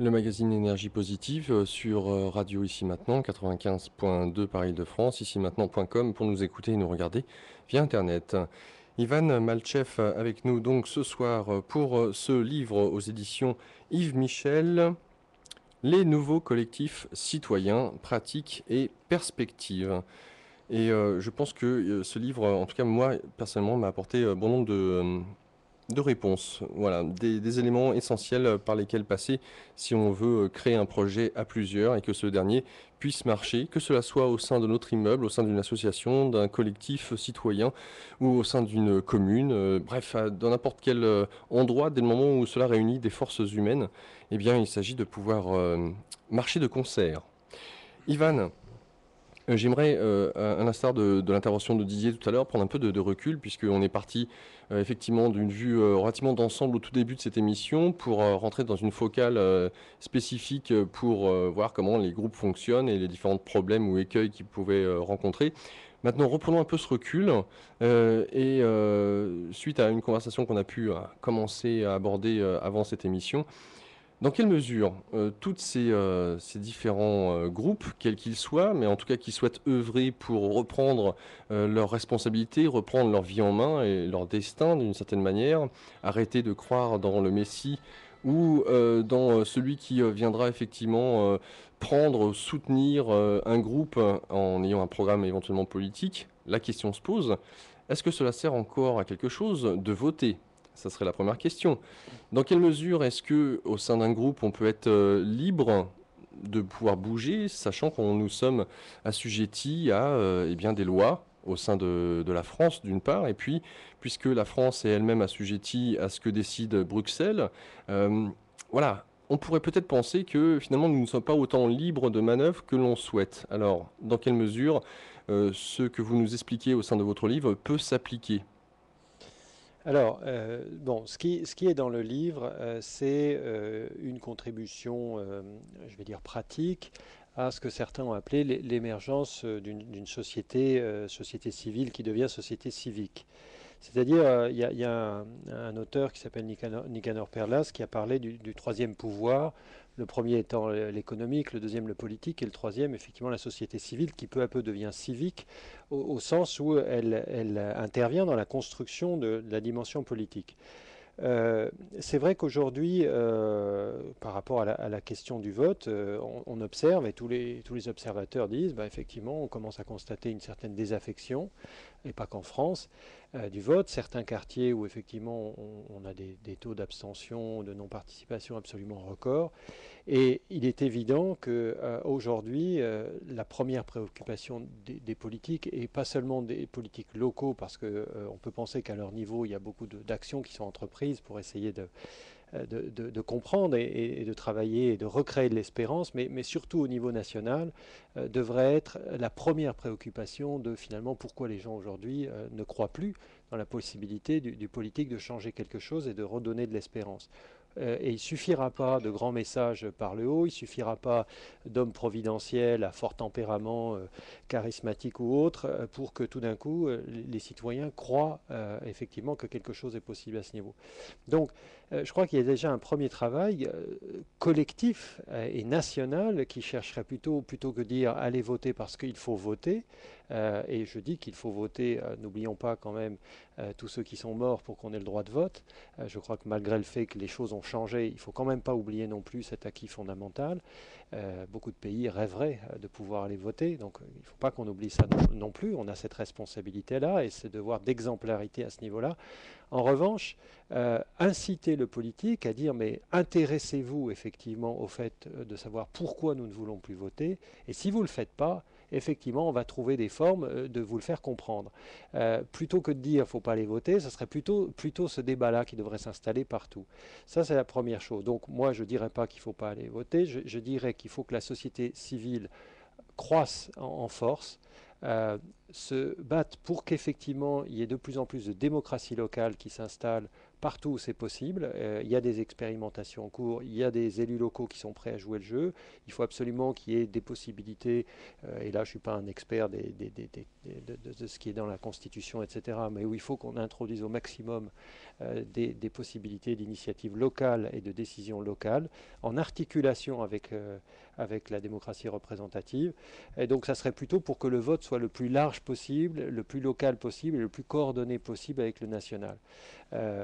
Le magazine Énergie Positive sur Radio Ici Maintenant, 95.2 par Île-de-France, ici maintenant.com pour nous écouter et nous regarder via Internet. Ivan Malchev avec nous donc ce soir pour ce livre aux éditions Yves Michel, Les nouveaux collectifs citoyens, pratiques et perspectives. Et je pense que ce livre, en tout cas moi personnellement, m'a apporté bon nombre de réponses, voilà, des éléments essentiels par lesquels passer si on veut créer un projet à plusieurs et que ce dernier puisse marcher, que cela soit au sein de notre immeuble, au sein d'une association, d'un collectif citoyen ou au sein d'une commune, bref, dans n'importe quel endroit, dès le moment où cela réunit des forces humaines, eh bien il s'agit de pouvoir marcher de concert. Ivan, j'aimerais, à l'instar de l'intervention de Didier tout à l'heure, prendre un peu de recul, puisqu'on est parti effectivement d'une vue relativement d'ensemble au tout début de cette émission, pour rentrer dans une focale spécifique pour voir comment les groupes fonctionnent et les différents problèmes ou écueils qu'ils pouvaient rencontrer. Maintenant, reprenons un peu ce recul et suite à une conversation qu'on a pu commencer à aborder avant cette émission, dans quelle mesure toutes ces différents groupes, quels qu'ils soient, mais en tout cas qui souhaitent œuvrer pour reprendre leurs responsabilités, reprendre leur vie en main et leur destin d'une certaine manière, arrêter de croire dans le Messie ou dans celui qui viendra effectivement prendre, soutenir un groupe en ayant un programme éventuellement politique, la question se pose, est-ce que cela sert encore à quelque chose de voter? Ça serait la première question. Dans quelle mesure est-ce que, au sein d'un groupe, on peut être libre de pouvoir bouger, sachant qu'on nous sommes assujettis à eh bien, des lois au sein de la France, d'une part, et puis, puisque la France est elle-même assujettie à ce que décide Bruxelles, euh, voilà, on pourrait peut-être penser que finalement nous ne sommes pas autant libres de manœuvre que l'on souhaite. Alors, dans quelle mesure ce que vous nous expliquez au sein de votre livre peut s'appliquer? Alors, bon, ce qui est dans le livre, c'est une contribution, je vais dire pratique, à ce que certains ont appelé l'émergence d'une société, société civile qui devient société civique. C'est-à-dire, il y a un auteur qui s'appelle Nicanor Perlas qui a parlé du troisième pouvoir, le premier étant l'économique, le deuxième le politique, et le troisième, effectivement, la société civile, qui peu à peu devient civique, au sens où elle intervient dans la construction de la dimension politique. Euh, c'est vrai qu'aujourd'hui, par rapport à la question du vote, on observe, et tous les observateurs disent, bah, effectivement, on commence à constater une certaine désaffection, et pas qu'en France, du vote. Certains quartiers où effectivement on a des taux d'abstention, de non-participation absolument records. Et il est évident qu'aujourd'hui, la première préoccupation des politiques, et pas seulement des politiques locaux, parce qu'on peut penser qu'à leur niveau, il y a beaucoup d'actions qui sont entreprises pour essayer de comprendre et de travailler et de recréer de l'espérance, mais surtout au niveau national, devrait être la première préoccupation de finalement pourquoi les gens aujourd'hui ne croient plus dans la possibilité du politique de changer quelque chose et de redonner de l'espérance. Et il ne suffira pas de grands messages par le haut, il ne suffira pas d'hommes providentiels à fort tempérament, charismatiques ou autres, pour que tout d'un coup les citoyens croient effectivement que quelque chose est possible à ce niveau. Donc je crois qu'il y a déjà un premier travail collectif et national qui chercherait plutôt que dire allez voter parce qu'il faut voter, et je dis qu'il faut voter, n'oublions pas quand même tous ceux qui sont morts pour qu'on ait le droit de vote. Je crois que malgré le fait que les choses ont changé, il ne faut quand même pas oublier non plus cet acquis fondamental. Beaucoup de pays rêveraient de pouvoir aller voter, donc il ne faut pas qu'on oublie ça non plus. On a cette responsabilité-là et ce devoir d'exemplarité à ce niveau-là. En revanche, inciter le politique à dire mais intéressez-vous effectivement au fait de savoir pourquoi nous ne voulons plus voter, et si vous ne le faites pas, effectivement on va trouver des formes de vous le faire comprendre. Plutôt que de dire faut pas aller voter, ce serait plutôt ce débat-là qui devrait s'installer partout. Ça c'est la première chose. Donc moi je dirais pas qu'il faut pas aller voter, je dirais qu'il faut que la société civile croissent en force, se battent pour qu'effectivement il y ait de plus en plus de démocratie locale qui s'installe partout où c'est possible. Il y a des expérimentations en cours, il y a des élus locaux qui sont prêts à jouer le jeu. Il faut absolument qu'il y ait des possibilités, et là je ne suis pas un expert de ce qui est dans la Constitution, etc., mais où il faut qu'on introduise au maximum des possibilités d'initiative locale et de décision locale, en articulation avec la démocratie représentative. Et donc ça serait plutôt pour que le vote soit le plus large possible, le plus local possible et le plus coordonné possible avec le national.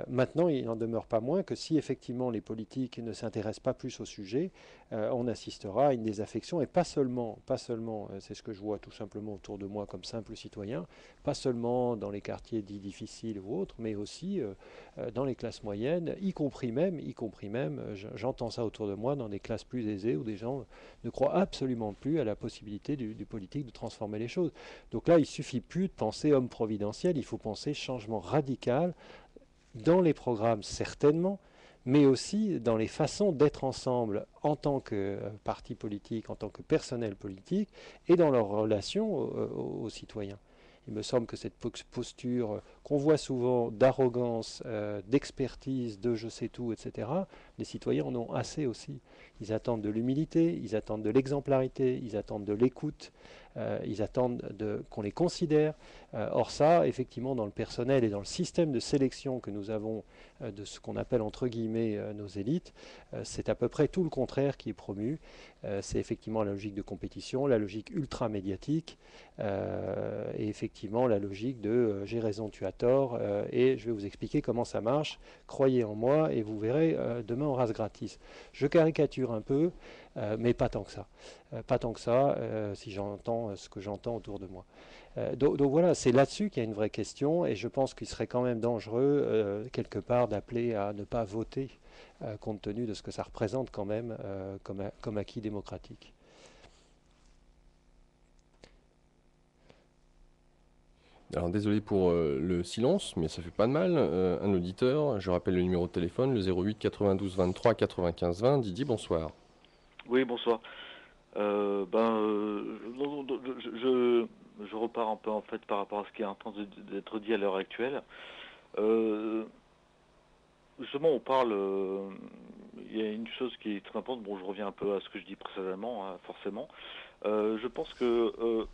Maintenant, il n'en demeure pas moins que si effectivement les politiques ne s'intéressent pas plus au sujet, on assistera à une désaffection, et pas seulement, c'est ce que je vois tout simplement autour de moi comme simple citoyen, pas seulement dans les quartiers dits difficiles ou autres, mais aussi dans les classes moyennes, y compris même, j'entends ça autour de moi, dans des classes plus aisées où des gens ne croient absolument plus à la possibilité du politique de transformer les choses. Donc là, il suffit plus de penser homme providentiel, il faut penser changement radical dans les programmes certainement, mais aussi dans les façons d'être ensemble en tant que parti politique, en tant que personnel politique, et dans leur relation aux citoyens. Il me semble que cette posture qu'on voit souvent d'arrogance, d'expertise, de je sais tout, etc., les citoyens en ont assez aussi. Ils attendent de l'humilité, ils attendent de l'exemplarité, ils attendent de l'écoute, ils attendent qu'on les considère. Or ça, effectivement, dans le personnel et dans le système de sélection que nous avons de ce qu'on appelle entre guillemets nos élites, c'est à peu près tout le contraire qui est promu. C'est effectivement la logique de compétition, la logique ultra-médiatique, et effectivement la logique de j'ai raison, tu as tort, et je vais vous expliquer comment ça marche, croyez en moi et vous verrez, demain on rase gratis. Je caricature un peu, mais pas tant que ça. Pas tant que ça, si j'entends ce que j'entends autour de moi. Donc voilà, c'est là-dessus qu'il y a une vraie question, et je pense qu'il serait quand même dangereux, quelque part, d'appeler à ne pas voter, compte tenu de ce que ça représente quand même comme acquis démocratique. Alors désolé pour le silence, mais ça fait pas de mal. Un auditeur, je rappelle le numéro de téléphone, le 08 92 23 95 20. Didier, bonsoir. Oui, bonsoir. Non, non, je repars un peu en fait par rapport à ce qui est en train d'être dit à l'heure actuelle. Euh, Justement, on parle. Il y a une chose qui est très importante. Bon, je reviens un peu à ce que je dis précédemment, hein, forcément. Je pense que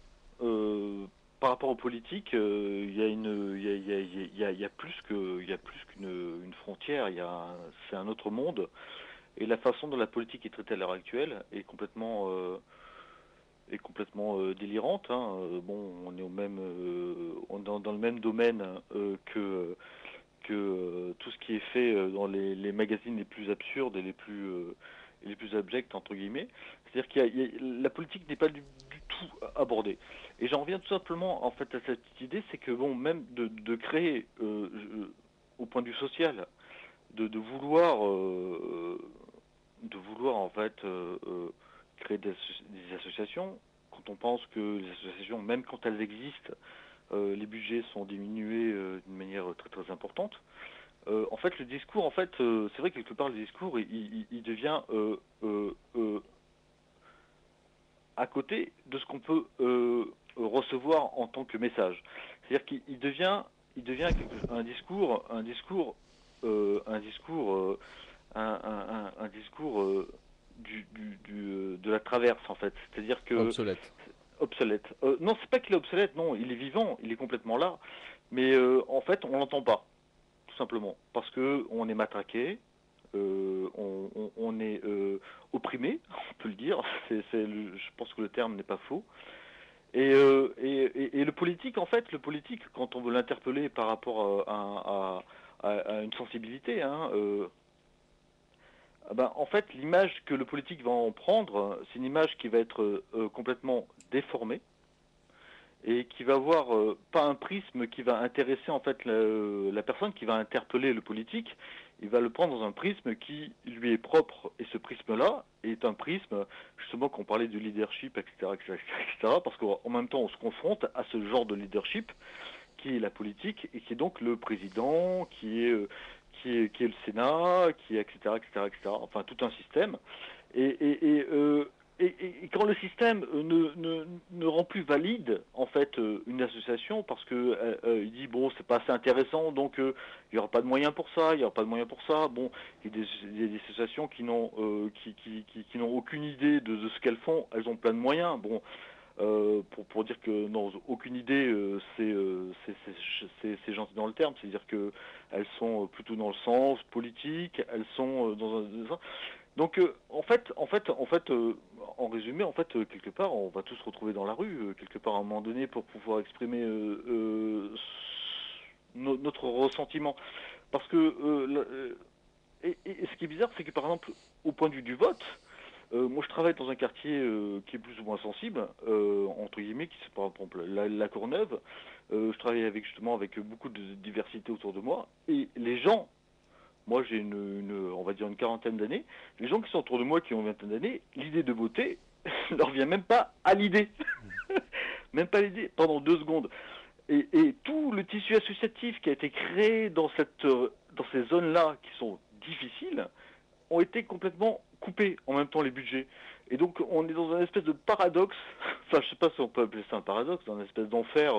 euh, par rapport aux politiques, il y a il y a plus qu'une frontière. C'est un autre monde. Et la façon dont la politique est traitée à l'heure actuelle est complètement délirante, hein. Bon, on est on est dans le même domaine que tout ce qui est fait dans les magazines les plus absurdes et les plus abjects entre guillemets. C'est-à-dire la politique n'est pas du tout abordée. Et j'en reviens tout simplement en fait à cette idée, c'est que bon, même de créer au point de vue social, de vouloir en fait créer des associations, quand on pense que les associations, même quand elles existent, les budgets sont diminués d'une manière très très importante. En fait, le discours, en fait, c'est vrai que quelque part le discours, il devient à côté de ce qu'on peut recevoir en tant que message. C'est-à-dire qu'il devient un discours un discours de la traverse en fait. C'est-à-dire que Obsolète. obsolète. Non, c'est pas qu'il est obsolète, non, il est vivant, il est complètement là, mais en fait on l'entend pas, tout simplement, parce que on est matraqué, on est opprimé, on peut le dire. Je pense que le terme n'est pas faux. Et le politique, en fait, quand on veut l'interpeller par rapport à une sensibilité, hein, en fait, l'image que le politique va en prendre, c'est une image qui va être complètement déformée et qui va avoir pas un prisme qui va intéresser en fait la personne qui va interpeller le politique. Il va le prendre dans un prisme qui lui est propre, et ce prisme-là est un prisme, justement, qu'on parlait du leadership, etc., etc., etc., parce qu'en même temps on se confronte à ce genre de leadership qui est la politique et qui est donc le président, qui est le Sénat, qui est etc., etc., etc., enfin tout un système. Et, et, et, euh, et quand le système ne rend plus valide en fait une association parce que il dit bon c'est pas assez intéressant donc il y aura pas de moyens pour ça, il y aura pas de moyens pour ça. Bon, il y a des associations qui n'ont qui n'ont aucune idée de ce qu'elles font, elles ont plein de moyens. Bon, pour dire que non, aucune idée, c'est gentil dans le terme, c'est-à-dire que elles sont plutôt dans le sens politique, elles sont dans un donc en résumé, quelque part, on va tous se retrouver dans la rue, quelque part à un moment donné, pour pouvoir exprimer notre ressentiment. Parce que et ce qui est bizarre, c'est que par exemple, au point de vue du vote, moi je travaille dans un quartier qui est plus ou moins sensible, entre guillemets, qui c'est par exemple la Courneuve. Je travaille justement avec beaucoup de diversité autour de moi, et les gens. Moi, j'ai on va dire une quarantaine d'années. Les gens qui sont autour de moi, qui ont une vingtaine d'années, l'idée de voter ne leur vient même pas à l'idée. Même pas à l'idée, pendant 2 secondes. Et tout le tissu associatif qui a été créé dans ces zones-là, qui sont difficiles, ont été complètement coupés en même temps les budgets. Et donc, on est dans un espèce de paradoxe, enfin, je sais pas si on peut appeler ça un paradoxe, dans une espèce d'enfer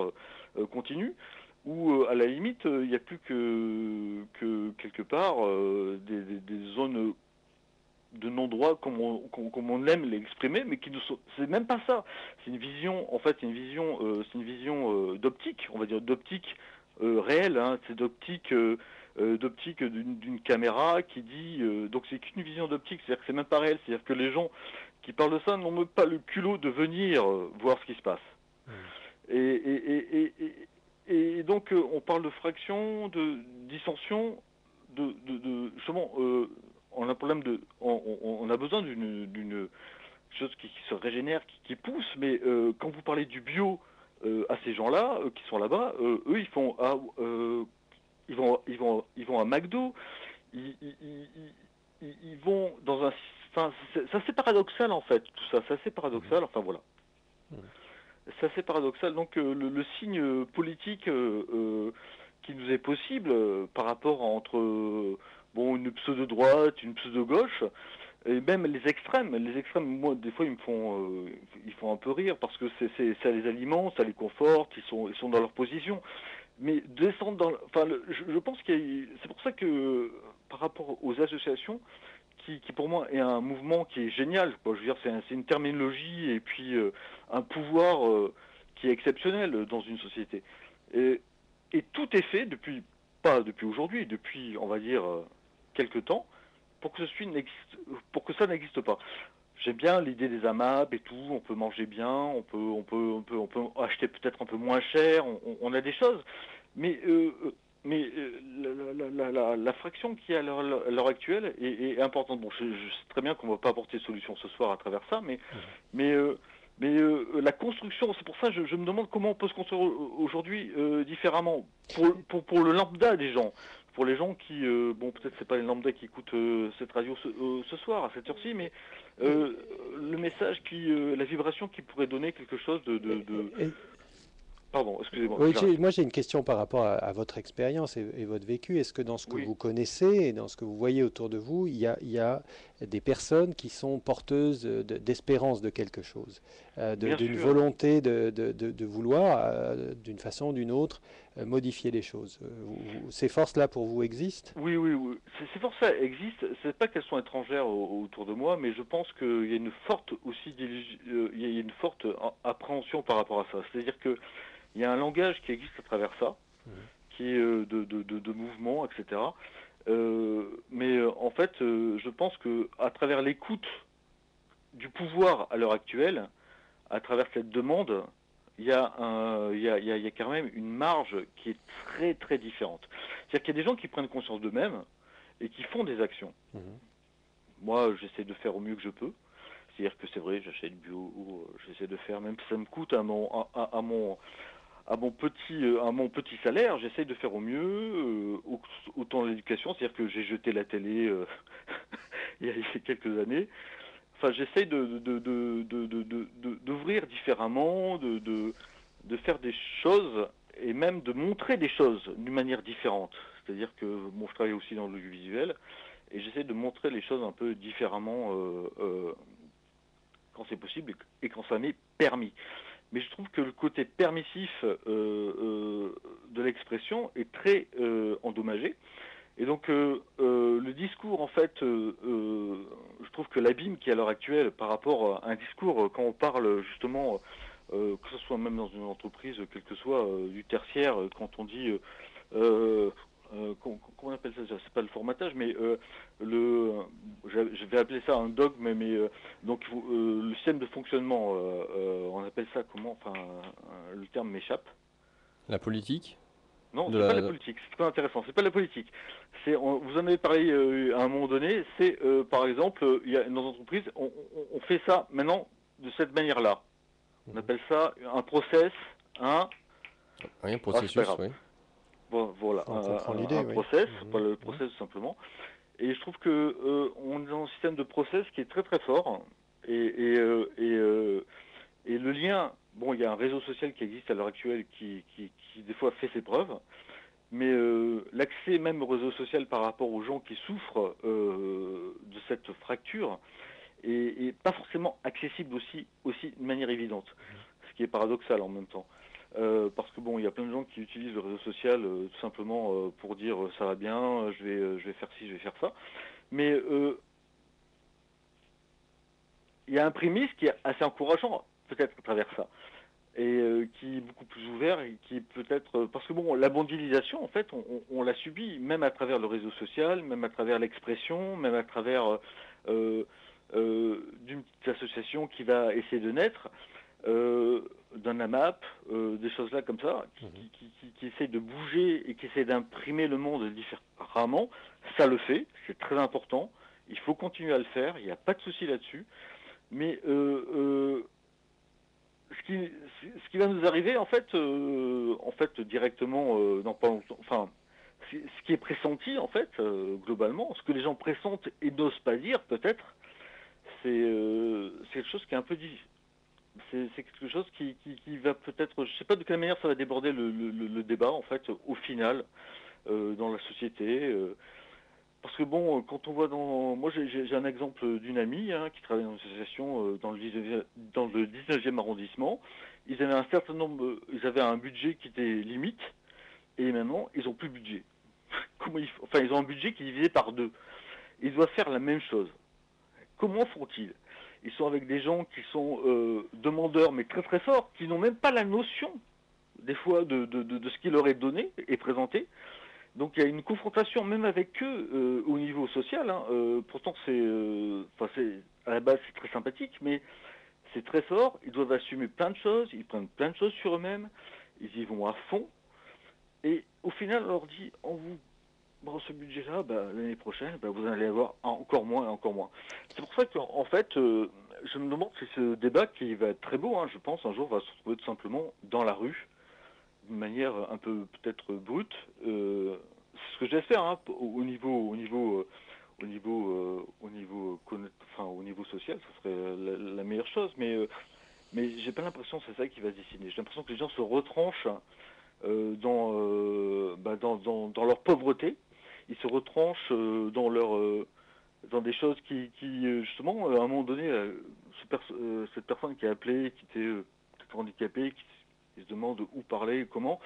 continu, où à la limite il n'y a plus que quelque part des zones de non-droit comme on aime l'exprimer, mais qui ne sont, c'est même pas ça. C'est une vision, en fait, c'est une vision d'optique, on va dire d'optique réelle. Hein, c'est d'optique d'une caméra qui dit donc c'est qu'une vision d'optique, c'est-à-dire que c'est même pas réel, c'est-à-dire que les gens qui parlent de ça n'ont même pas le culot de venir voir ce qui se passe. Et, et, et, et, et donc on parle de fraction, de dissension, justement, on a un problème on a besoin d'une chose qui se régénère, qui pousse, mais quand vous parlez du bio à ces gens-là qui sont là-bas, eux ils font ils vont à McDo, ils vont dans un, enfin c'est assez paradoxal en fait, tout ça, c'est assez paradoxal, enfin voilà. C'est assez paradoxal. Donc le signe politique qui nous est possible par rapport entre bon une pseudo-droite, une pseudo-gauche, et même les extrêmes, moi des fois ils font un peu rire parce que ça les alimente, ça les conforte, ils sont dans leur position. Mais descendre enfin je pense c'est pour ça que par rapport aux associations, qui pour moi est un mouvement qui est génial. Quoi. Je veux dire, c'est une terminologie et puis un pouvoir qui est exceptionnel dans une société. Et tout est fait pas depuis aujourd'hui, depuis, on va dire, quelque temps, pour que ça n'existe pas. J'aime bien l'idée des AMAP et tout, on peut manger bien, on peut acheter peut-être un peu moins cher, on a des choses, mais la fraction qui est à l'heure actuelle est importante. Bon, je sais très bien qu'on ne va pas apporter de solution ce soir à travers ça, mais la construction, c'est pour ça que je me demande comment on peut se construire aujourd'hui différemment pour le lambda des gens. Pour les gens qui, bon, peut-être c'est pas les lambda qui écoutent cette radio ce soir à cette heure-ci, mais le message la vibration qui pourrait donner quelque chose Pardon, excusez-moi. Oui, moi j'ai une question par rapport à votre expérience et votre vécu. Est-ce que dans ce que vous connaissez et dans ce que vous voyez autour de vous, il y a des personnes qui sont porteuses d'espérance de quelque chose, d'une volonté de vouloir, d'une façon ou d'une autre, modifier les choses. Ces forces-là pour vous existent? Oui. Ces forces-là existent. C'est pas qu'elles sont étrangères autour de moi, mais je pense qu'il y a une forte il y a une forte appréhension par rapport à ça. C'est-à-dire que il y a un langage qui existe à travers ça, qui est de mouvement, etc. Mais en fait, je pense que à travers l'écoute du pouvoir à l'heure actuelle, à travers cette demande, il y a quand même une marge qui est très très différente. C'est-à-dire qu'il y a des gens qui prennent conscience d'eux-mêmes et qui font des actions. Moi, j'essaie de faire au mieux que je peux. C'est-à-dire que c'est vrai, j'achète bio, j'essaie de faire, même si ça me coûte à mon petit salaire, j'essaie de faire au mieux, autant l'éducation, c'est-à-dire que j'ai jeté la télé il y a quelques années. Enfin, j'essaie d'ouvrir différemment, de faire des choses et même de montrer des choses d'une manière différente. C'est-à-dire que bon, je travaille aussi dans l'audiovisuel et j'essaie de montrer les choses un peu différemment quand c'est possible et quand ça m'est permis. mais je trouve que le côté permissif de l'expression est très endommagé. Et donc le discours, en fait, je trouve que l'abîme qui est à l'heure actuelle par rapport à un discours, quand on parle justement, que ce soit même dans une entreprise, quel que soit du tertiaire, quand on dit, comment on appelle ça, c'est pas le formatage, mais je vais appeler ça un dogme, mais donc le système de fonctionnement, on appelle ça comment, enfin, le terme m'échappe. La politique Non, de c'est pas la la... politique, c'est pas intéressant, c'est pas la politique. Vous en avez parlé à un moment donné, c'est par exemple, il y a dans l'entreprise, on fait ça maintenant de cette manière-là. On appelle ça un process, un... Oui, un Ah, c'est pas processus, grave. oui. Bon, voilà, On comprend l'idée, un oui. process, pas le process tout simplement. Et je trouve que on est dans un système de process qui est très très fort. Et le lien, bon, il y a un réseau social qui existe à l'heure actuelle qui des fois fait ses preuves. Mais l'accès même au réseau social par rapport aux gens qui souffrent de cette fracture est pas forcément accessible aussi de manière évidente, ce qui est paradoxal en même temps. Parce que bon, il y a plein de gens qui utilisent le réseau social tout simplement pour dire ça va bien, je vais faire ci, je vais faire ça. Mais il y a un prémisse qui est assez encourageant peut-être à travers ça. Et qui est beaucoup plus ouvert et qui peut-être parce que bon, la mondialisation en fait on l'a subie même à travers le réseau social, même à travers l'expression, même à travers d'une petite association qui va essayer de naître, d'un AMAP, des choses là comme ça, qui essaie de bouger et qui essaie d'imprimer le monde différemment. Ça le fait, c'est très important, il faut continuer à le faire, il n'y a pas de souci là-dessus, mais ce qui va nous arriver, en fait directement, dans pas longtemps, enfin, ce qui est pressenti, en fait, globalement, ce que les gens pressentent et n'osent pas dire, peut-être, c'est quelque chose qui est un peu difficile. C'est quelque chose qui va peut-être, je sais pas de quelle manière ça va déborder le débat, en fait, au final, dans la société. Parce que bon, quand on voit moi j'ai un exemple d'une amie qui travaille dans une association dans le 19e arrondissement. Ils avaient un certain nombre, ils avaient un budget qui était limite, et maintenant ils ont plus de budget. Enfin, ils ont un budget qui est divisé par deux. Ils doivent faire la même chose. Comment font-ils? Ils sont avec des gens qui sont demandeurs, mais très très forts, qui n'ont même pas la notion, des fois, de ce qui leur est donné et présenté. Donc il y a une confrontation même avec eux au niveau social. Pourtant à la base c'est très sympathique, mais c'est très fort. Ils doivent assumer plein de choses, ils prennent plein de choses sur eux-mêmes, ils y vont à fond. Et au final on leur dit on vous prend ce budget-là, l'année prochaine vous allez avoir encore moins et encore moins. C'est pour ça qu'en fait je me demande si ce débat qui va être très beau, je pense un jour va se retrouver tout simplement dans la rue d'une manière un peu peut-être brute. C'est ce que j'espère au niveau social, ce serait la meilleure chose. Mais j'ai pas l'impression que c'est ça qui va se dessiner. J'ai l'impression que les gens se retranchent dans leur pauvreté. Ils se retranchent dans des choses qui justement, à un moment donné, cette personne qui a appelé, qui était peut-être handicapée, qui se demande où parler, comment.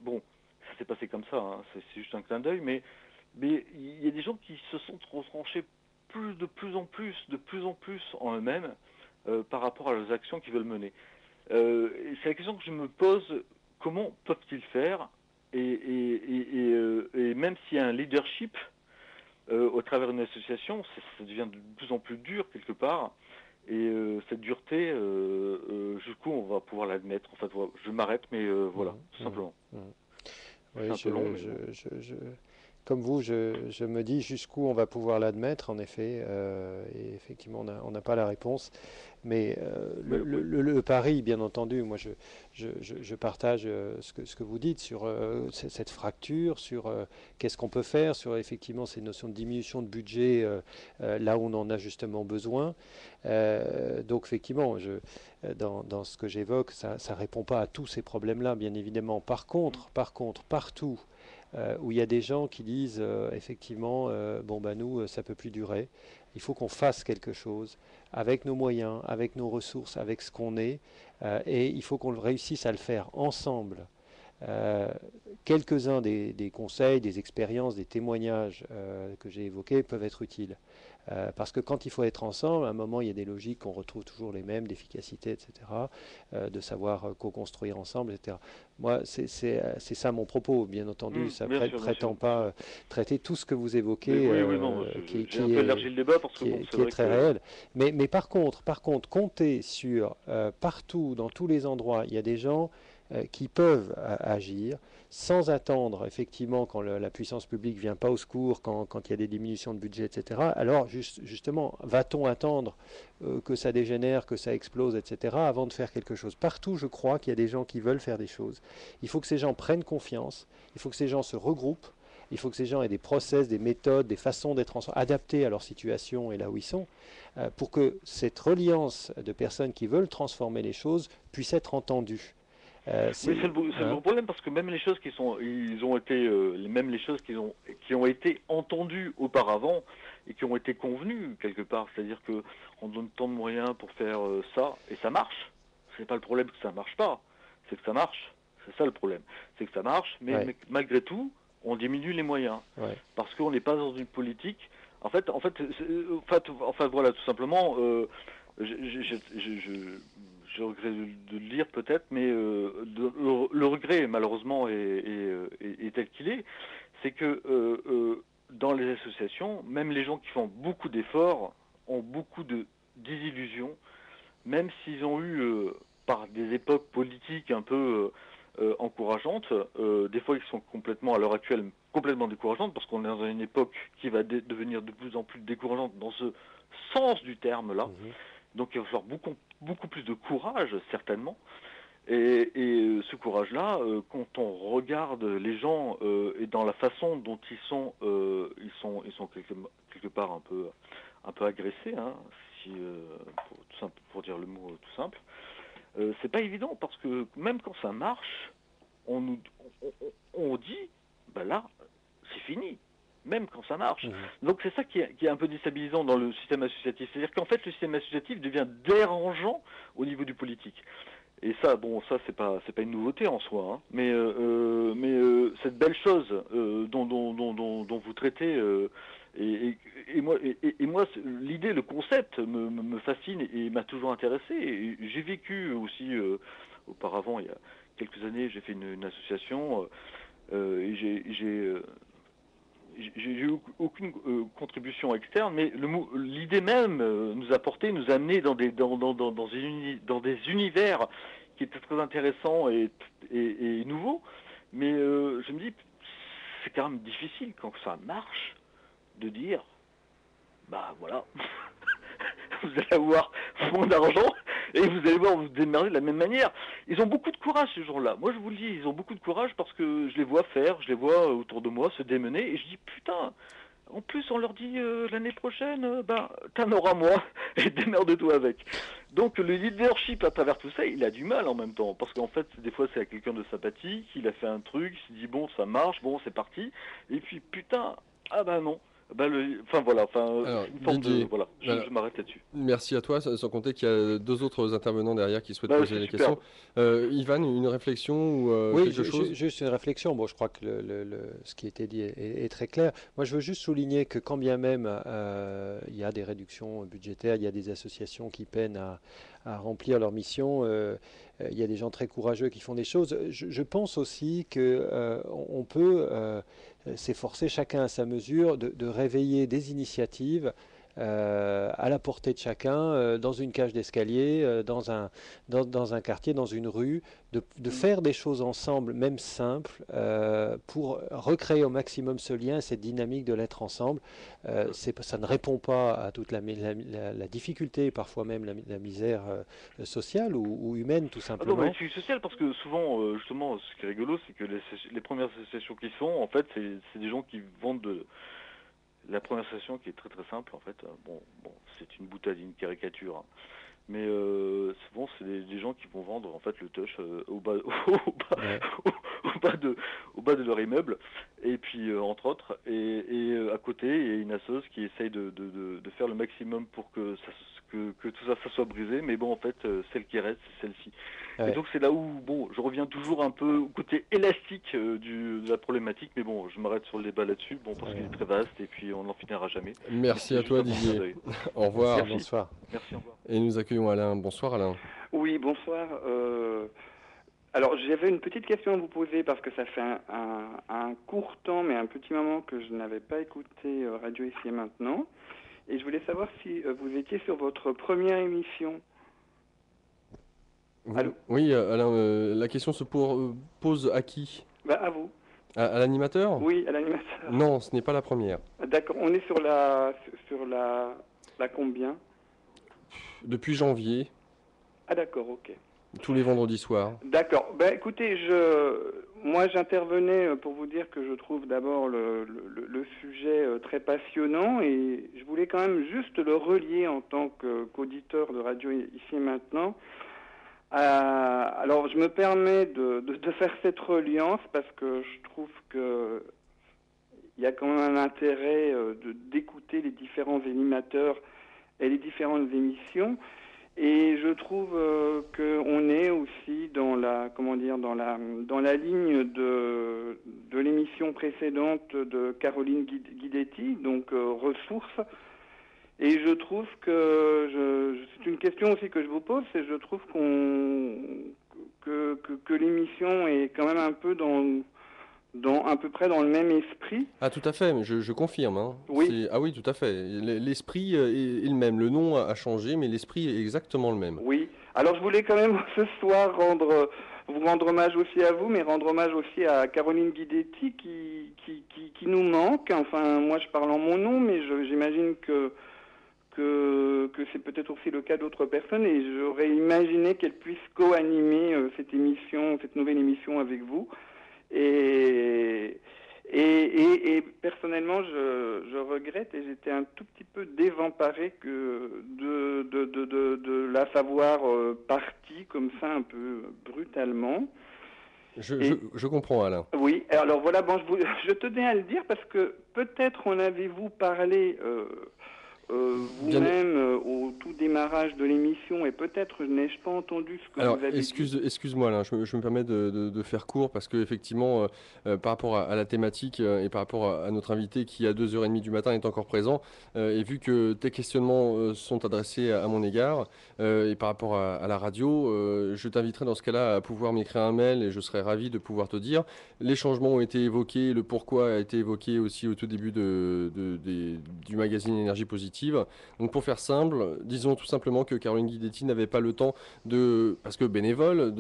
Bon, ça s'est passé comme ça, c'est juste un clin d'œil, mais il y a des gens qui se sont retranchés de plus en plus en eux-mêmes par rapport à leurs actions qu'ils veulent mener. C'est la question que je me pose, comment peuvent-ils faire et même s'il y a un leadership au travers d'une association, ça devient de plus en plus dur quelque part. Et cette dureté, jusqu'où on va pouvoir l'admettre. En fait, voilà, je m'arrête, mais voilà, tout simplement. Oui, C'est un peu long, mais comme vous, je me dis jusqu'où on va pouvoir l'admettre, en effet, et effectivement, on n'a pas la réponse. Mais le pari, bien entendu, moi je partage ce que vous dites sur cette fracture, sur qu'est-ce qu'on peut faire, sur effectivement ces notions de diminution de budget là où on en a justement besoin. Donc effectivement, dans ce que j'évoque, ça ne répond pas à tous ces problèmes-là, bien évidemment. Par contre, partout où il y a des gens qui disent effectivement, nous, ça peut plus durer. Il faut qu'on fasse quelque chose avec nos moyens, avec nos ressources, avec ce qu'on est, et il faut qu'on réussisse à le faire ensemble. Euh, Quelques-uns des conseils, des expériences, des témoignages que j'ai évoqués peuvent être utiles. Parce que quand il faut être ensemble, à un moment, il y a des logiques qu'on retrouve toujours les mêmes, d'efficacité, etc., de savoir co-construire ensemble, etc. Moi, c'est ça mon propos, bien entendu. Ça Bien sûr, bien sûr, prétend bien sûr. pas traiter tout ce que vous Mais évoquez, oui, oui, non, j'ai un peu élargi le débat parce que bon, c'est qui est vrai très que réel. Mais par contre, comptez sur partout, dans tous les endroits, il y a des gens qui peuvent agir sans attendre, effectivement, quand la puissance publique ne vient pas au secours, quand il y a des diminutions de budget, etc. Alors, justement, va-t-on attendre que ça dégénère, que ça explose, etc., avant de faire quelque chose? Partout, je crois qu'il y a des gens qui veulent faire des choses. Il faut que ces gens prennent confiance, il faut que ces gens se regroupent, il faut que ces gens aient des process, des méthodes, des façons d'être adaptées à leur situation et là où ils sont, pour que cette reliance de personnes qui veulent transformer les choses puisse être entendue. oui, c'est le Hein. gros problème parce que même les choses ils ont été, même les choses qui ont été entendues auparavant et qui ont été convenues quelque part, c'est-à-dire que on donne tant de moyens pour faire ça et ça marche. C'est pas le problème que ça marche pas, c'est que ça marche. C'est ça le problème, c'est que ça marche, Ouais, mais malgré tout, on diminue les moyens ouais. parce qu'on n'est pas dans une politique. En fait, voilà, tout simplement. Je, je, je, je, je- je regrette de le dire peut-être, mais le regret malheureusement est tel qu'il est, c'est que dans les associations, même les gens qui font beaucoup d'efforts ont beaucoup de désillusions, même s'ils ont eu par des époques politiques un peu encourageantes, des fois ils sont complètement à l'heure actuelle complètement décourageantes parce qu'on est dans une époque qui va devenir de plus en plus décourageante dans ce sens du terme là. Mhm. Donc il va falloir beaucoup plus de courage, certainement. Ce courage-là, quand on regarde les gens et dans la façon dont ils sont quelque part un peu agressés, hein, si, pour dire le mot tout simple, c'est pas évident parce que même quand ça marche, on nous, on dit, bah là, c'est fini, même quand ça marche. Mhm. Donc c'est ça qui est un peu déstabilisant dans le système associatif. C'est-à-dire qu'en fait, le système associatif devient dérangeant au niveau du politique. Et ça, bon, ça c'est pas une nouveauté en soi, hein. Cette belle chose dont vous traitez, et moi, l'idée, le concept me fascine et m'a toujours intéressé. Et j'ai vécu aussi auparavant, il y a quelques années, j'ai fait une association et j'ai eu aucune contribution externe, mais l'idée même nous a porté, nous a amené dans des univers qui étaient très intéressants et nouveaux. Mais je me dis, c'est quand même difficile quand ça marche de dire, bah voilà, vous allez avoir moins d'argent et vous allez voir vous démerder de la même manière. Ils ont beaucoup de courage ces gens-là. Moi je vous le dis, ils ont beaucoup de courage parce que je les vois faire, je les vois autour de moi se démener et je dis putain. En plus, on leur dit l'année prochaine, ben, t'en auras moins et démerde-toi avec. Donc le leadership à travers tout ça, il a du mal en même temps. Parce qu'en fait, des fois, c'est à quelqu'un de sympathique, il a fait un truc, il s'est dit bon, ça marche, bon, c'est parti. Et puis putain, ah ben non. Enfin voilà, Alors, c'est une forme de... Didier, Voilà, voilà, je m'arrête là-dessus. merci à toi, sans compter qu'il y a deux autres intervenants derrière qui souhaitent Bah, poser c'est des questions. superbe. Ivan, une réflexion ou Oui, quelque chose? juste une réflexion. Bon, je crois que ce qui a été dit est très clair. Moi, je veux juste souligner que quand bien même il y a des réductions budgétaires, il y a des associations qui peinent à remplir leur mission, il y a des gens très courageux qui font des choses. Je pense aussi que on peut s'efforcer chacun à sa mesure de réveiller des initiatives à la portée de chacun, dans une cage d'escalier, dans un quartier, dans une rue, de Mm. faire des choses ensemble, même simples, pour recréer au maximum ce lien, cette dynamique de l'être ensemble. Ça ne répond pas à toute la difficulté, parfois même la misère sociale ou humaine, tout Ah non, mais simplement. c'est social parce que souvent, justement, ce qui est rigolo, c'est que les premières associations qui se font, en fait, c'est des gens qui vendent la première association qui est très très simple en fait. Bon, c'est une boutade, une caricature, hein. Mais souvent c'est des gens qui vont vendre en fait le touch au bas, Ouais. au au bas de leur immeuble, et puis entre autres, et à côté, il y a une asseuse qui essaye de faire le maximum pour que tout ça soit brisé, mais bon, en fait, celle qui reste, c'est celle-ci. Et Ouais. donc c'est là où, bon, je reviens toujours un peu au côté élastique de la problématique, mais bon, je m'arrête sur le débat là-dessus, bon, parce qu'il est très vaste, et puis on n'en finira jamais. Mais Merci c'est à juste toi, un petit clin Didier. d'œil. Au revoir. Merci, Merci. bonsoir. Merci, au revoir. Et nous accueillons Alain. Bonsoir, Alain. Oui, bonsoir. Alors, j'avais une petite question à vous poser parce que ça fait un court temps, mais un petit moment que je n'avais pas écouté Radio Ici et Maintenant. Et je voulais savoir si vous étiez sur votre première émission. Allô ? Oui, Alain, la question se pose à qui? Bah, à vous. À l'animateur? Oui, à l'animateur. Non, ce n'est pas la première. D'accord, on est sur la combien? Depuis janvier, Ah d'accord, ok. tous les vendredis soirs. D'accord. Ben, écoutez, moi j'intervenais pour vous dire que je trouve d'abord le sujet très passionnant et je voulais quand même juste le relier en tant qu'auditeur de Radio Ici et Maintenant. Alors je me permets de faire cette reliance parce que je trouve que il y a quand même un intérêt d'écouter les différents animateurs et les différentes émissions. Et je trouve qu'on est aussi dans la ligne de l'émission précédente de Caroline Guidetti, donc ressources. Et je trouve que c'est une question aussi que je vous pose, c'est je trouve que l'émission est quand même un peu dans à peu près dans le même esprit. Ah, tout à fait, mais je confirme, hein. Oui. Ah oui, tout à fait. L'esprit est le même. Le nom a changé, mais l'esprit est exactement le même. Oui. Alors je voulais quand même ce soir vous rendre hommage aussi à vous, mais rendre hommage aussi à Caroline Guidetti qui nous manque. Enfin, moi je parle en mon nom, mais j'imagine que c'est peut-être aussi le cas d'autres personnes, et j'aurais imaginé qu'elle puisse co-animer cette nouvelle émission avec vous. Et personnellement, je regrette et j'étais un tout petit peu désemparé de la savoir partie comme ça un peu brutalement. Je comprends, Alain. Oui, alors voilà, bon, je tenais à le dire parce que peut-être en avez-vous parlé vous-même au tout démarrage de l'émission, et peut-être n'ai-je pas entendu ce que Alors, vous avez dit. excuse-moi, Alain, je me permets de faire court parce que effectivement, par rapport à la thématique et par rapport à notre invité qui à 2h30 du matin est encore présent, et vu que tes questionnements sont adressés à mon égard et par rapport à la radio, je t'inviterai dans ce cas-là à pouvoir m'écrire un mail et je serai ravi de pouvoir te dire. Les changements ont été évoqués, le pourquoi a été évoqué aussi au tout début du magazine Énergie Positive. Donc pour faire simple, disons tout simplement que Caroline Guidetti n'avait pas le temps parce que bénévole,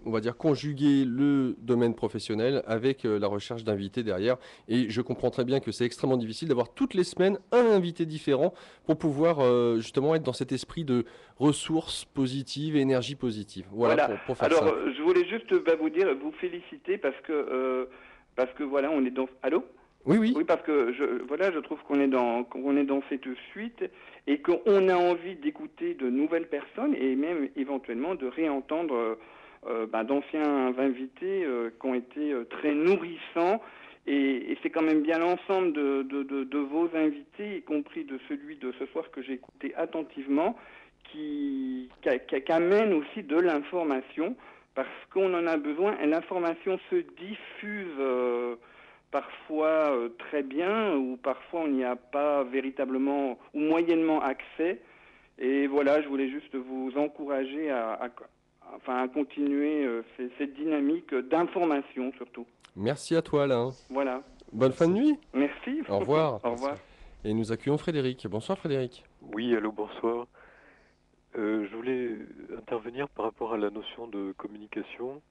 on va dire, conjuguer le domaine professionnel avec la recherche d'invités derrière. Et je comprends très bien que c'est extrêmement difficile d'avoir toutes les semaines un invité différent pour pouvoir justement être dans cet esprit de ressources positives, énergie positive. Voilà. Pour faire Alors, simple. je voulais juste vous féliciter parce que voilà, on est dans... Allô ? Oui, oui. Oui, parce que je trouve qu'on est dans cette suite et qu'on a envie d'écouter de nouvelles personnes et même éventuellement de réentendre d'anciens invités qui ont été très nourrissants. Et c'est quand même bien l'ensemble de vos invités, y compris de celui de ce soir que j'ai écouté attentivement, qui amène aussi de l'information parce qu'on en a besoin et l'information se diffuse parfois très bien, ou parfois on n'y a pas véritablement ou moyennement accès. Et voilà, je voulais juste vous encourager à continuer cette dynamique d'information surtout. Merci à toi, Alain. Voilà. Bonne fin de nuit. Merci. Au revoir. Au revoir. Et nous accueillons Frédéric. Bonsoir, Frédéric. Oui, allô, bonsoir. Je voulais intervenir par rapport à la notion de communication.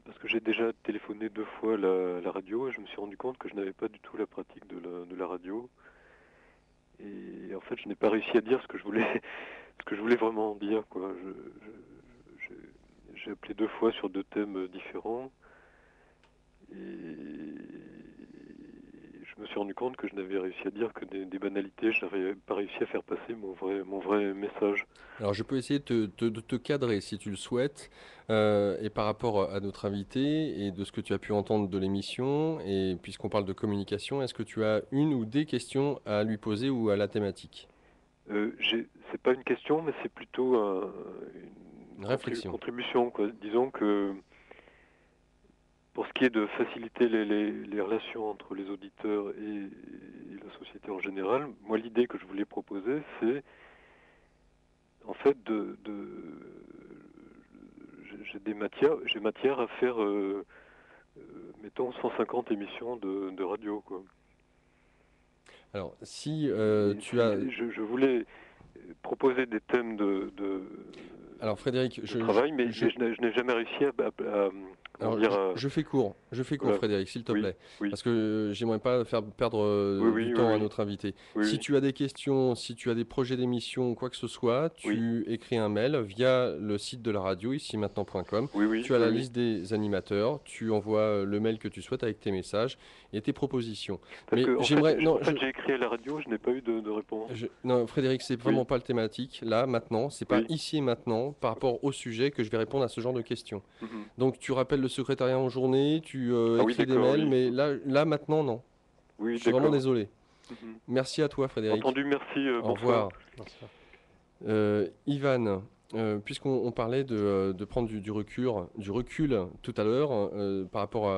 Parce que j'ai déjà téléphoné 2 fois à la radio et je me suis rendu compte que je n'avais pas du tout la pratique de la radio. Et en fait, je n'ai pas réussi à dire ce que je voulais vraiment dire, quoi. J'ai appelé 2 fois sur 2 thèmes différents et je me suis rendu compte que je n'avais réussi à dire que des banalités, je n'avais pas réussi à faire passer mon vrai message. Alors je peux essayer de te cadrer si tu le souhaites, et par rapport à notre invité et de ce que tu as pu entendre de l'émission, et puisqu'on parle de communication, est-ce que tu as une ou des questions à lui poser ou à la thématique? C'est pas une question, mais c'est plutôt Une réflexion. contribution, quoi. Disons que pour ce qui est de faciliter les relations entre les auditeurs et la société en général, moi l'idée que je voulais proposer, c'est en fait j'ai matière à faire, mettons 150 émissions de radio, quoi. Alors si Et tu as... je voulais proposer des thèmes Alors Frédéric, de travail, mais je n'ai jamais réussi à comment alors, dire, je fais court, voilà. Frédéric, s'il te Oui, plaît, oui, parce que j'aimerais pas faire perdre oui, du oui, temps à oui, notre invité. oui, Si oui, tu as des questions, si tu as des projets d'émission, quoi que ce soit, oui, tu écris un mail via le site de la radio, ici maintenant.com. oui, oui, Tu as oui, la oui. liste des animateurs, tu envoies le mail que tu souhaites avec tes messages et tes propositions. Parce Mais que j'aimerais... Non, j'ai écrit à la radio, je n'ai pas eu de réponse. non, Frédéric, c'est Oui, vraiment pas le thématique, là, maintenant, c'est pas oui, ici et maintenant, par rapport au sujet que je vais répondre à ce genre de questions. mhm. Donc tu rappelles le secrétariat en journée, tu Ah oui, écris des d'accord, mails, oui, mais là maintenant, non. oui, Je suis vraiment d'accord. désolé. Mhm. Merci à toi, Frédéric. Entendu, merci, Au bonsoir. revoir. Bonsoir. Ivan, puisqu'on parlait de prendre du recul tout à l'heure par rapport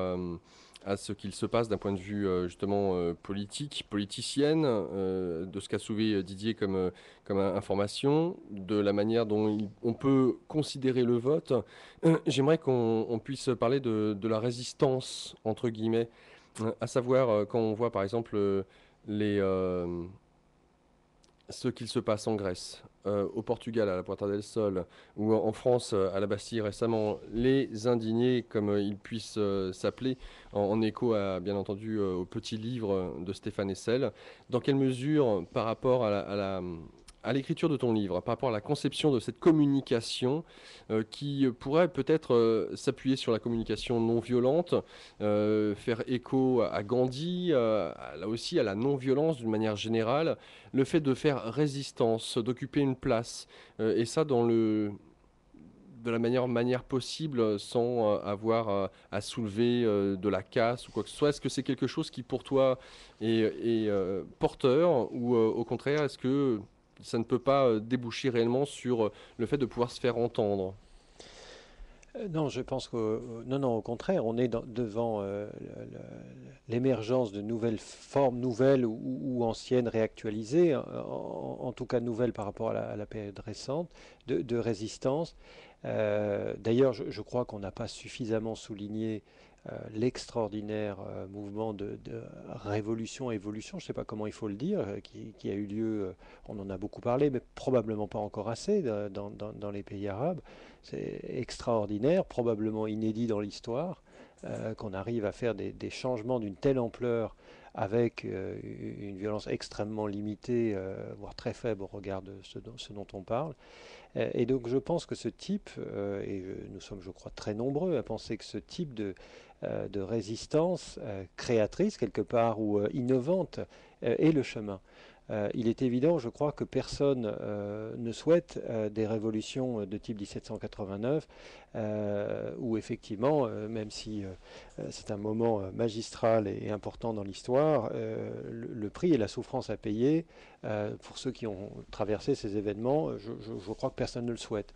à ce qu'il se passe d'un point de vue justement politique, politicienne, de ce qu'a soulevé Didier comme information, de la manière dont on peut considérer le vote, j'aimerais qu'on puisse parler de la résistance, entre guillemets, à savoir quand on voit par exemple les... ce qu'il se passe en Grèce, au Portugal, à la Puerta del Sol, ou en France, à la Bastille récemment, les indignés, comme ils puissent s'appeler, en écho à, bien entendu, au petit livre de Stéphane Hessel. Dans quelle mesure, par rapport à l'écriture de ton livre, par rapport à la conception de cette communication qui pourrait peut-être s'appuyer sur la communication non violente, faire écho à Gandhi, là aussi à la non-violence d'une manière générale, le fait de faire résistance, d'occuper une place, et ça de la manière possible sans avoir à soulever de la casse ou quoi que ce soit. Est-ce que c'est quelque chose qui pour toi est porteur ou au contraire est-ce que ça ne peut pas déboucher réellement sur le fait de pouvoir se faire entendre? Non, je pense que non, non, au contraire, on est devant l'émergence de nouvelles formes, nouvelles ou anciennes, réactualisées, en tout cas nouvelles par rapport à la période récente, de résistance. D'ailleurs, je crois qu'on n'a pas suffisamment souligné l'extraordinaire mouvement de révolution-évolution, je ne sais pas comment il faut le dire, qui a eu lieu, on en a beaucoup parlé, mais probablement pas encore assez dans les pays arabes. C'est extraordinaire, probablement inédit dans l'histoire, qu'on arrive à faire des changements d'une telle ampleur avec une violence extrêmement limitée, voire très faible au regard de ce dont on parle. Et donc je pense que ce type, nous sommes je crois très nombreux à penser que ce type de résistance créatrice quelque part ou innovante est le chemin. Il est évident, je crois, que personne ne souhaite des révolutions de type 1789, où effectivement, même si c'est un moment magistral et important dans l'histoire, le prix et la souffrance à payer, pour ceux qui ont traversé ces événements, je crois que personne ne le souhaite.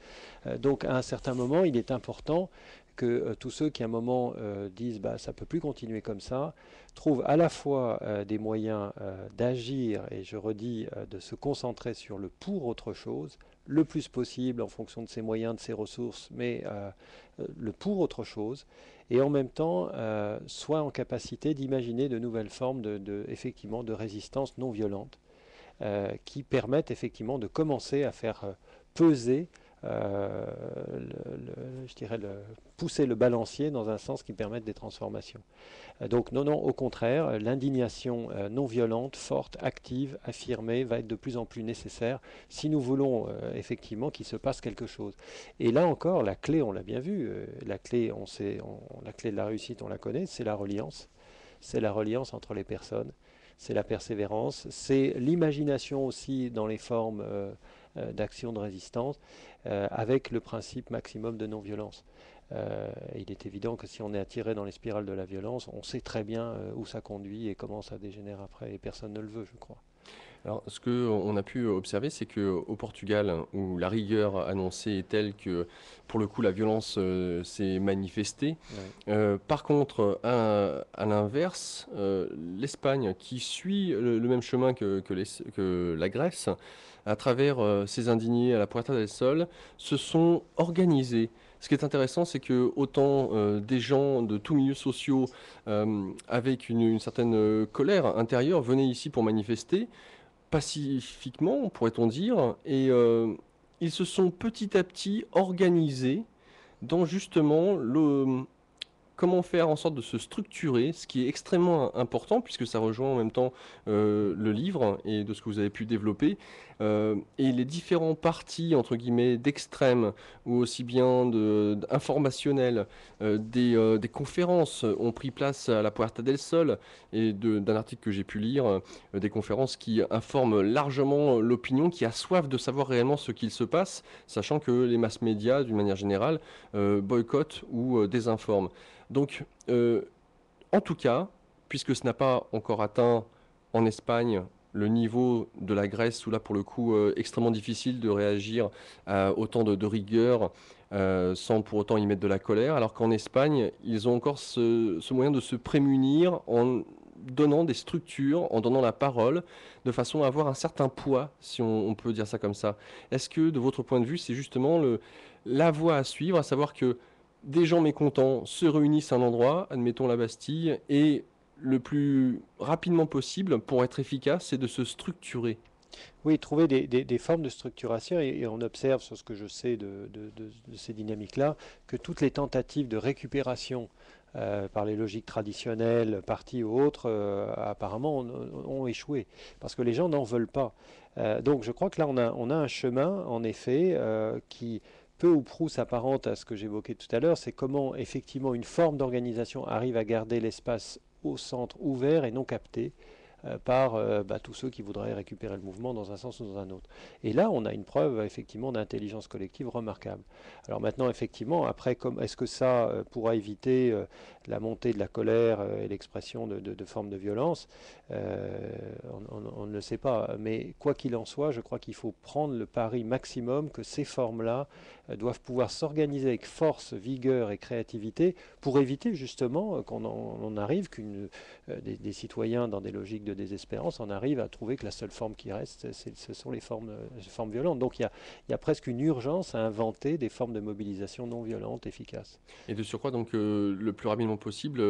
Donc à un certain moment, il est important que tous ceux qui à un moment disent bah, ça ne peut plus continuer comme ça, trouvent à la fois des moyens d'agir, et je redis, de se concentrer sur le pour autre chose, le plus possible en fonction de ses moyens, de ses ressources, mais le pour autre chose, et en même temps soit en capacité d'imaginer de nouvelles formes effectivement, de résistance non violente qui permettent effectivement de commencer à faire peser je dirais pousser le balancier dans un sens qui permette des transformations. Donc non, au contraire, l'indignation non violente, forte, active, affirmée, va être de plus en plus nécessaire si nous voulons effectivement qu'il se passe quelque chose. Et là encore, la clé, on l'a bien vu, la clé, la clé de la réussite, on la connaît, c'est la reliance. C'est la reliance entre les personnes. c'est la persévérance, c'est l'imagination aussi dans les formes d'action de résistance, avec le principe maximum de non-violence. Il est évident que si on est attiré dans les spirales de la violence, on sait très bien où ça conduit et comment ça dégénère après, et personne ne le veut, je crois. Alors, ce qu'on a pu observer, c'est qu'au Portugal, où la rigueur annoncée est telle que, pour le coup, la violence s'est manifestée. Ouais. Par contre, à l'inverse, l'Espagne, qui suit le même chemin que la Grèce, à travers ces indignés à la Puerta del Sol, se sont organisés. Ce qui est intéressant, c'est que autant des gens de tous milieux sociaux, avec une certaine colère intérieure, venaient ici pour manifester, pacifiquement, pourrait-on dire, et ils se sont petit à petit organisés dans justement comment faire en sorte de se structurer, ce qui est extrêmement important, puisque ça rejoint en même temps le livre et de ce que vous avez pu développer, et les différents partis, entre guillemets, d'extrême, ou aussi bien informationnels, des conférences ont pris place à la Puerta del Sol, et d'un article que j'ai pu lire, des conférences qui informent largement l'opinion, qui a soif de savoir réellement ce qu'il se passe, sachant que les masses médias, d'une manière générale, boycottent ou désinforment. Donc, en tout cas, puisque ce n'a pas encore atteint en Espagne le niveau de la Grèce, où là, pour le coup, extrêmement difficile de réagir à autant de rigueur sans pour autant y mettre de la colère, alors qu'en Espagne, ils ont encore ce moyen de se prémunir en donnant des structures, en donnant la parole, de façon à avoir un certain poids, si on peut dire ça comme ça. Est-ce que, de votre point de vue, c'est justement la voie à suivre, à savoir que des gens mécontents se réunissent à un endroit, admettons la Bastille, et le plus rapidement possible, pour être efficace, c'est de se structurer. Oui, trouver des formes de structuration, et on observe sur ce que je sais de ces dynamiques-là, que toutes les tentatives de récupération par les logiques traditionnelles, partis ou autres, apparemment ont échoué, parce que les gens n'en veulent pas. Donc je crois que là on a un chemin, en effet, qui peu ou prou s'apparente à ce que j'évoquais tout à l'heure, c'est comment effectivement une forme d'organisation arrive à garder l'espace au centre ouvert et non capté par tous ceux qui voudraient récupérer le mouvement dans un sens ou dans un autre. Et là, on a une preuve effectivement d'intelligence collective remarquable. Alors maintenant, effectivement, après, est-ce que ça pourra éviter la montée de la colère et l'expression de formes de violence? On ne le sait pas. Mais quoi qu'il en soit, je crois qu'il faut prendre le pari maximum que ces formes-là doivent pouvoir s'organiser avec force, vigueur et créativité pour éviter justement qu'on en arrive des citoyens dans des logiques de désespérance en arrivent à trouver que la seule forme qui reste, ce sont les formes violentes. Donc il y a presque une urgence à inventer des formes de mobilisation non violentes efficaces. Et de surcroît, donc, le plus rapidement possible,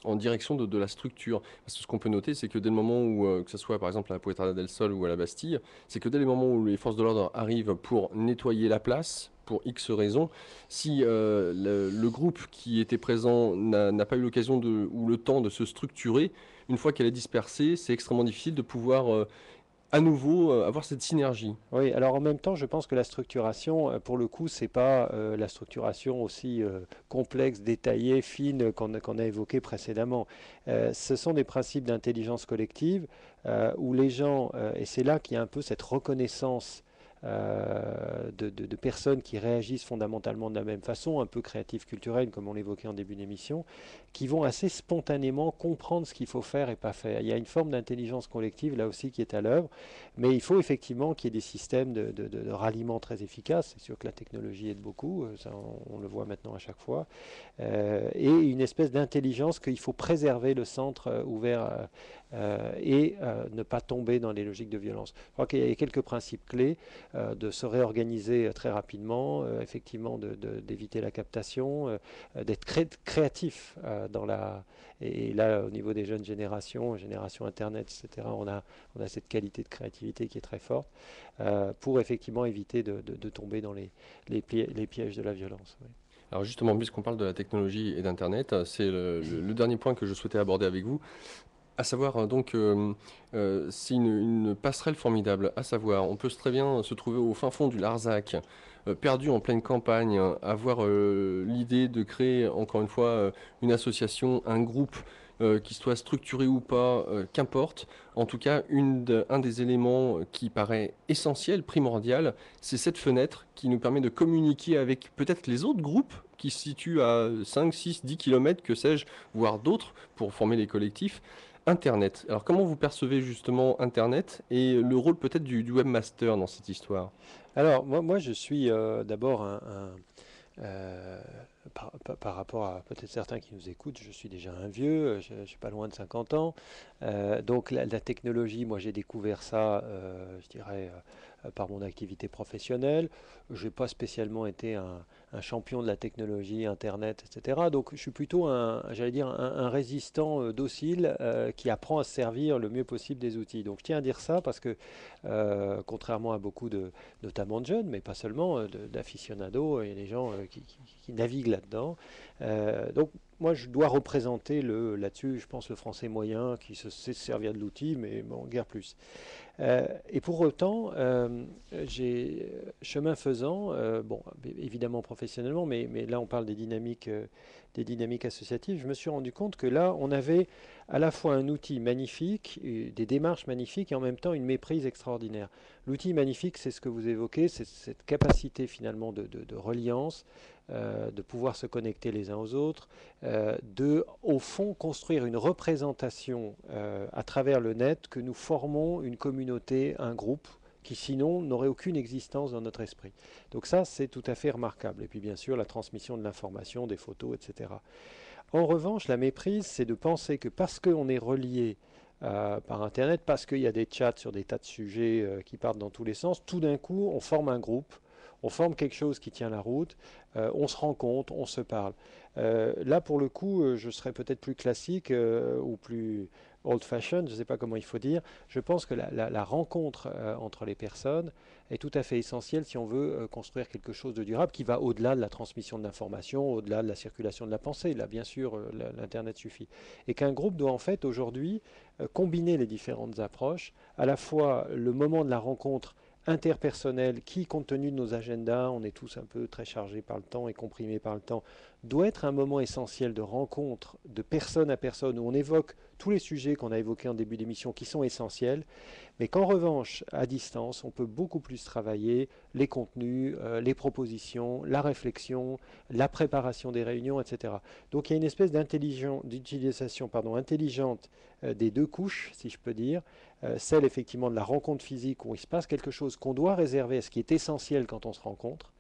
en direction de la structure. Parce que ce qu'on peut noter, c'est que dès le moment où, que ce soit par exemple à la Puerta del Sol ou à la Bastille, c'est que dès les moments où les forces de l'ordre arrivent pour nettoyer la place, pour X raisons, si le groupe qui était présent n'a pas eu l'occasion ou le temps de se structurer, une fois qu'elle est dispersée, c'est extrêmement difficile de pouvoir à nouveau avoir cette synergie. Oui, alors en même temps, je pense que la structuration, pour le coup, c'est pas la structuration aussi complexe, détaillée, fine qu'on a évoquée précédemment. Ce sont des principes d'intelligence collective où les gens, et c'est là qu'il y a un peu cette reconnaissance de personnes qui réagissent fondamentalement de la même façon, un peu créatives, culturelles, comme on l'évoquait en début d'émission, qui vont assez spontanément comprendre ce qu'il faut faire et pas faire. Il y a une forme d'intelligence collective là aussi qui est à l'œuvre, mais il faut effectivement qu'il y ait des systèmes de ralliement très efficaces. C'est sûr que la technologie aide beaucoup, ça, on le voit maintenant à chaque fois, et une espèce d'intelligence qu'il faut préserver le centre ouvert et ne pas tomber dans les logiques de violence. Je crois qu'il y a quelques principes clés, de se réorganiser très rapidement, effectivement d'éviter la captation, d'être créatif et là au niveau des jeunes génération Internet, etc., on a cette qualité de créativité qui est très forte pour effectivement éviter de tomber dans les pièges de la violence. Oui. Alors justement, puisqu'on parle de la technologie et d'Internet, c'est le dernier point que je souhaitais aborder avec vous. À savoir, donc, c'est une passerelle formidable. À savoir, on peut très bien se trouver au fin fond du Larzac, perdu en pleine campagne, avoir l'idée de créer, encore une fois, une association, un groupe qu'il soit structuré ou pas, qu'importe. En tout cas, un des éléments qui paraît essentiel, primordial, c'est cette fenêtre qui nous permet de communiquer avec peut-être les autres groupes qui se situent à 5, 6, 10 km, que sais-je, voire d'autres, pour former les collectifs. Internet. Alors comment vous percevez justement Internet et le rôle peut-être du webmaster dans cette histoire? Alors, moi je suis d'abord euh, par rapport à peut-être certains qui nous écoutent, je suis déjà un vieux, je suis pas loin de 50 ans. Donc la technologie, moi j'ai découvert ça, je dirais, par mon activité professionnelle. Je n'ai pas spécialement été un champion de la technologie, Internet, etc. Donc je suis plutôt j'allais dire, un résistant docile qui apprend à se servir le mieux possible des outils. Donc je tiens à dire ça parce que, contrairement à beaucoup notamment de jeunes, mais pas seulement, d'aficionados, il y a des gens qui naviguent là-dedans. Donc moi, je dois représenter là-dessus, je pense, le français moyen qui sait se servir de l'outil, mais bon, guère plus. Et pour autant, chemin faisant, bon, évidemment professionnellement, mais là on parle des dynamiques associatives, je me suis rendu compte que là, on avait à la fois un outil magnifique, des démarches magnifiques, et en même temps une méprise extraordinaire. L'outil magnifique, c'est ce que vous évoquez, c'est cette capacité finalement de reliance, de pouvoir se connecter les uns aux autres, au fond, construire une représentation à travers le net que nous formons une communauté, un groupe, qui sinon n'aurait aucune existence dans notre esprit. Donc ça, c'est tout à fait remarquable. Et puis bien sûr, la transmission de l'information, des photos, etc. En revanche, la méprise, c'est de penser que parce qu'on est relié par Internet, parce qu'il y a des chats sur des tas de sujets qui partent dans tous les sens, tout d'un coup, on forme un groupe, on forme quelque chose qui tient la route, on se rencontre, on se parle. Là, pour le coup, je serais peut-être plus classique ou plus old-fashioned, je ne sais pas comment il faut dire. Je pense que la rencontre entre les personnes est tout à fait essentielle si on veut construire quelque chose de durable qui va au-delà de la transmission de l'information, au-delà de la circulation de la pensée. Là, bien sûr, l'Internet suffit. Et qu'un groupe doit en fait aujourd'hui combiner les différentes approches, à la fois le moment de la rencontre interpersonnel qui, compte tenu de nos agendas, on est tous un peu très chargés par le temps et comprimés par le temps, doit être un moment essentiel de rencontre de personne à personne où on évoque tous les sujets qu'on a évoqués en début d'émission qui sont essentiels, mais qu'en revanche, à distance, on peut beaucoup plus travailler les contenus, les propositions, la réflexion, la préparation des réunions, etc. Donc il y a une espèce d'utilisation intelligente des deux couches, si je peux dire, celle effectivement de la rencontre physique où il se passe quelque chose qu'on doit réserver à ce qui est essentiel quand on se rencontre,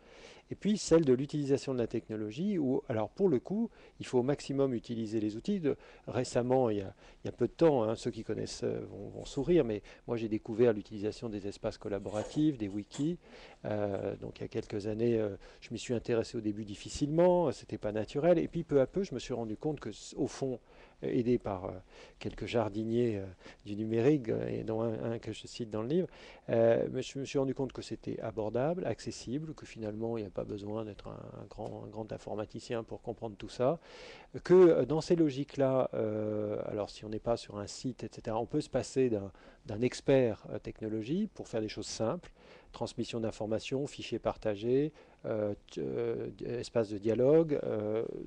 et puis celle de l'utilisation de la technologie où, alors pour le coup, il faut au maximum utiliser les outils. Récemment, il y a peu de temps, hein, ceux qui connaissent vont sourire, mais moi j'ai découvert l'utilisation des espaces collaboratifs, des wikis. Donc il y a quelques années, je m'y suis intéressé au début difficilement, c'était pas naturel, et puis peu à peu, je me suis rendu compte que, au fond, aidé par quelques jardiniers du numérique, et dont un que je cite dans le livre, mais je me suis rendu compte que c'était abordable, accessible, que finalement il n'y a pas besoin d'être un grand informaticien pour comprendre tout ça, que dans ces logiques-là, alors si on n'est pas sur un site, etc., on peut se passer d'un expert technologie pour faire des choses simples, transmission d'informations, fichiers partagés, espace de dialogue,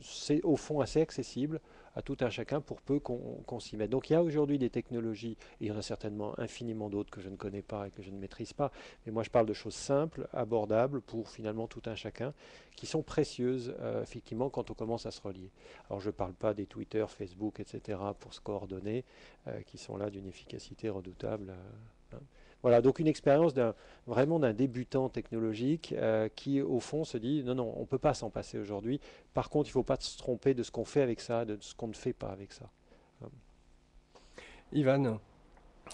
c'est au fond assez accessible à tout un chacun pour peu qu'on s'y mette. Donc il y a aujourd'hui des technologies, et il y en a certainement infiniment d'autres que je ne connais pas et que je ne maîtrise pas, mais moi je parle de choses simples, abordables pour finalement tout un chacun, qui sont précieuses effectivement quand on commence à se relier. Alors je ne parle pas des Twitter, Facebook, etc. pour se coordonner, qui sont là d'une efficacité redoutable. Hein. Voilà, donc une expérience vraiment d'un débutant technologique qui, au fond, se dit non, non, on ne peut pas s'en passer aujourd'hui. Par contre, il ne faut pas se tromper de ce qu'on fait avec ça, de ce qu'on ne fait pas avec ça. Ivan,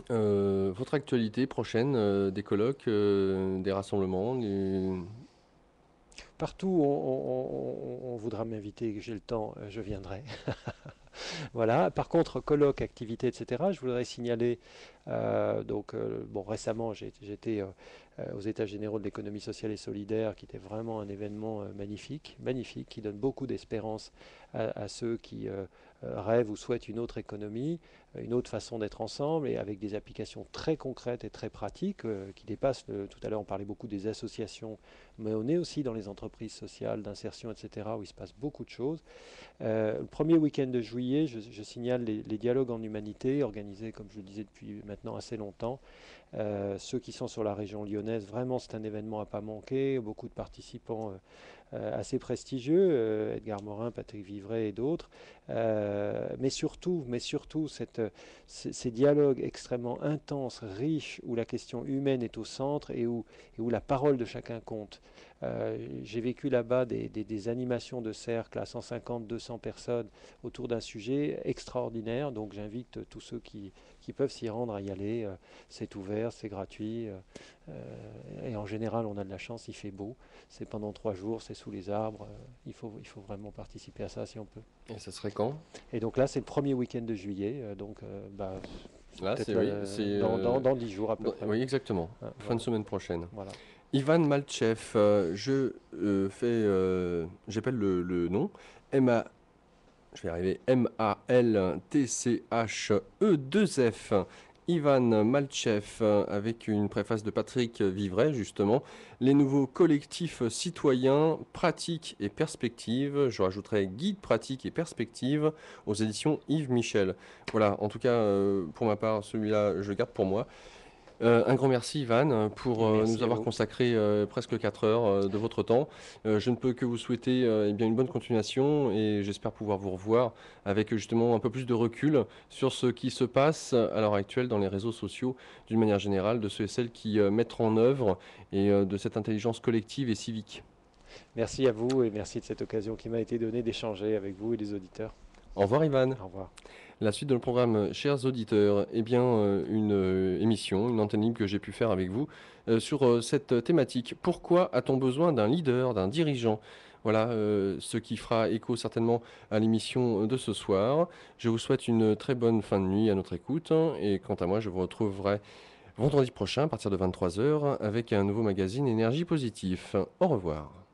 votre actualité prochaine, des colloques, des rassemblements, Partout où on voudra m'inviter, que j'ai le temps, je viendrai. Voilà. Par contre, colloques, activités, etc., je voudrais signaler, bon, récemment, j'étais aux États généraux de l'économie sociale et solidaire, qui était vraiment un événement magnifique, magnifique, qui donne beaucoup d'espérance à ceux qui rêvent ou souhaitent une autre économie, une autre façon d'être ensemble et avec des applications très concrètes et très pratiques qui dépassent, tout à l'heure on parlait beaucoup des associations, mais on est aussi dans les entreprises sociales d'insertion, etc., où il se passe beaucoup de choses. Le premier week-end de juillet, je signale les dialogues en humanité, organisés, comme je le disais, depuis maintenant assez longtemps. Ceux qui sont sur la région lyonnaise, vraiment c'est un événement à pas manquer, beaucoup de participants assez prestigieux, Edgar Morin, Patrick Vivray et d'autres, mais surtout ces dialogues extrêmement intenses, riches, où la question humaine est au centre et où la parole de chacun compte. J'ai vécu là-bas des animations de cercle à 150, 200 personnes autour d'un sujet extraordinaire, donc j'invite tous ceux qui peuvent s'y rendre à y aller. C'est ouvert, c'est gratuit, et en général on a de la chance, il fait beau, c'est pendant 3 jours, c'est sous les arbres, il faut vraiment participer à ça si on peut. Et ça serait quand? Et donc là c'est le premier week-end de juillet, Là, peut-être c'est dans 10 jours à peu près. oui, exactement. Ah, Fin voilà. de semaine prochaine. Voilà. Ivan Malchev, j'appelle le nom. Je vais y arriver. Maltche2F. Ivan Malchev, avec une préface de Patrick Vivray, justement. Les nouveaux collectifs citoyens, pratiques et perspectives. Je rajouterai guide pratique et perspectives aux éditions Yves Michel. Voilà, en tout cas, pour ma part, celui-là, je le garde pour moi. Un grand merci, Ivan, pour Merci nous à avoir vous. consacré presque 4 heures de votre temps. Je ne peux que vous souhaiter eh bien, une bonne continuation et j'espère pouvoir vous revoir avec justement un peu plus de recul sur ce qui se passe à l'heure actuelle dans les réseaux sociaux d'une manière générale, de ceux et celles qui mettent en œuvre et de cette intelligence collective et civique. Merci à vous et merci de cette occasion qui m'a été donnée d'échanger avec vous et les auditeurs. Au revoir, Ivan. Au revoir. La suite de le programme, chers auditeurs, eh bien, une émission, une antenne libre que j'ai pu faire avec vous sur cette thématique. Pourquoi a-t-on besoin d'un leader, d'un dirigeant? Voilà ce qui fera écho certainement à l'émission de ce soir. Je vous souhaite une très bonne fin de nuit à notre écoute. Et quant à moi, je vous retrouverai vendredi prochain à partir de 23 h avec un nouveau magazine Énergie Positif. Au revoir.